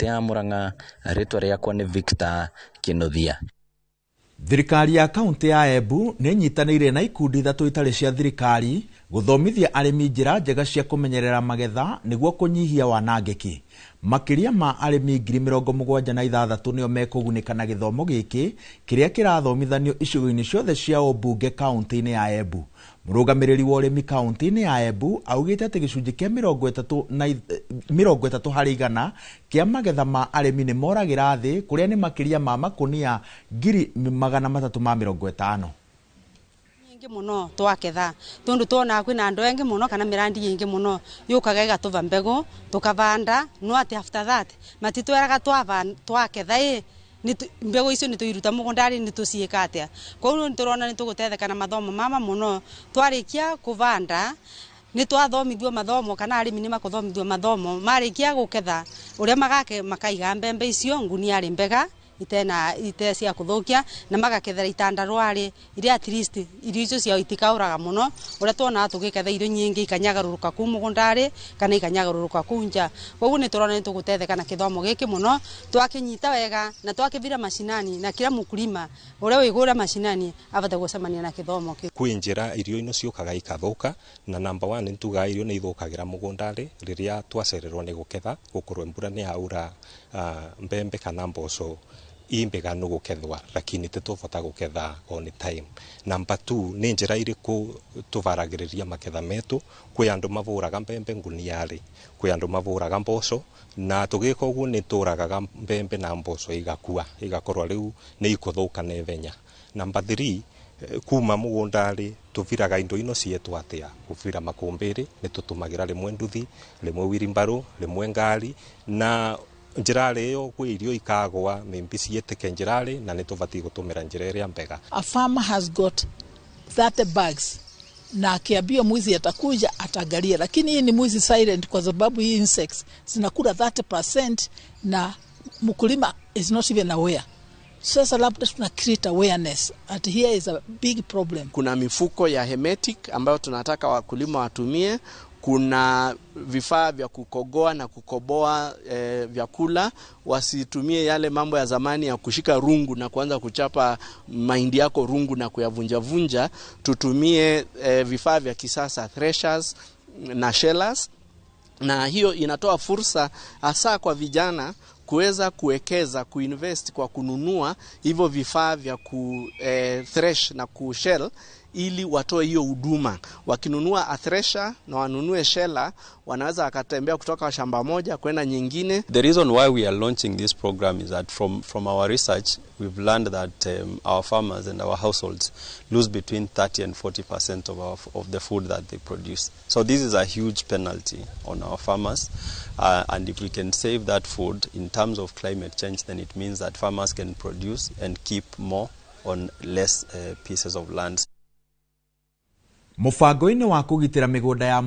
ya Murang'a, ritwa riakwa ni Victor Kinuthia. Thirikari ya kaunti ya Embu nĩ nyitanĩire na ikundi ithatũ itarĩ cia thirikari gũthomithia arĩmi njĩra njega cia kũmenyerera magetha nĩguo kũnyihia wanangĩki. Makĩria ma arĩmi 76,000 nĩo mekũgunĩka na gĩthomo gĩkĩ kĩrĩa kĩrathomithanio icigo-inĩ ciothe cia ũmbunge kaunti-inĩ ya Embu. Mũrũgamĩrĩri wa ũrĩmi kaunti-inĩ ya Embu augĩte atĩ gĩcunjĩ kĩa 30 harĩ igana kĩa magetha ma arĩmi nĩ moragĩra thĩ, kũrĩa nĩ makĩria ma makũnia 350,000. Nyingi muno twaketha tondu tuona kwina andu engi muno kana mirandi nyingi muno yukaga igatuva mbegu tukavanda no ati after that matitweraga twaketha mbegu icio nituiruta mugundari nituciika atia. Koguo niturona nitugutetheka na mathomo mama muno twarikia kuvanda nitwathomithio mathomo kana arimi ni makuthomithio mathomo marikia guketha uria magake makaiga mbembe icio nguniari mbega ite cia kuthukia na magakethera itandarwari iria at least irio icio cia itikauraga muno uria tuona tugiketha irio nyingi ikanyagaruruka ku mugundari kana ikanyagaruruka ku nja. Koguo ni turona nitugutetheka na kithomo giki muno twakinyita wega na twakivira mashinani na kila mukulima uria wigura mashinani avata gucemania na kithomo ki kwinjira irio ino ciukaga ikathuka na number 1 nituga irio ni ithukagira mugundari riria twacererwo ni guketha gukorwo mbura ni aura mbembe kana mboco imbega no gukethwa lakini tutobota guketha on time. Number 2 ni njira iriku tuvaragiriria maketha metu kwi andu mavuraga mbembe nguniari kwi andu mavuraga mboco na tugika uguo ni turagaga mbembe na mboco igakorwa riu ni ikuthuka na ivenya. Number 3 kuma mugundari tuviraga indo ino cietu atia kuvira makumbiri ni tutumagira rimwe nduthi rimwe wirimbaru rimwe ngari na njirare yo kwi irio ikagwa membi cieteke njirare na nituvati gutumira njira iria mbega. A farmer has got 30 bags na akiambia mwizi atakuja atagalia, lakini hii ni mwizi silent kwa sababu hii insects zinakula 30% na mkulima is not even aware. Sasa labda tuna create awareness at here is a big problem. Kuna mifuko ya hermetic ambayo tunataka wakulima watumie. Kuna vifaa vya kukogoa na kukoboa vyakula, wasitumie yale mambo ya zamani ya kushika rungu na kuanza kuchapa mahindi yako rungu na kuyavunja vunja. Tutumie vifaa vya kisasa, threshers na shellers, na hiyo inatoa fursa hasa kwa vijana kuweza kuwekeza, kuinvest kwa kununua hivyo vifaa vya thresh na kushell ili watoe hiyo huduma. Wakinunua a thresher na wanunue sheller, wanaweza akatembea kutoka shamba moja kwenda nyingine. The reason why we are launching this program is that from our research we've learned that our farmers and our households lose between 30 and 40% of the food that they produce. So this is a huge penalty on our farmers, and if we can save that food in terms of climate change, then it means that farmers can produce and keep more on less pieces of land. Mũbango-inĩ wa kũgitĩra mĩgũnda ya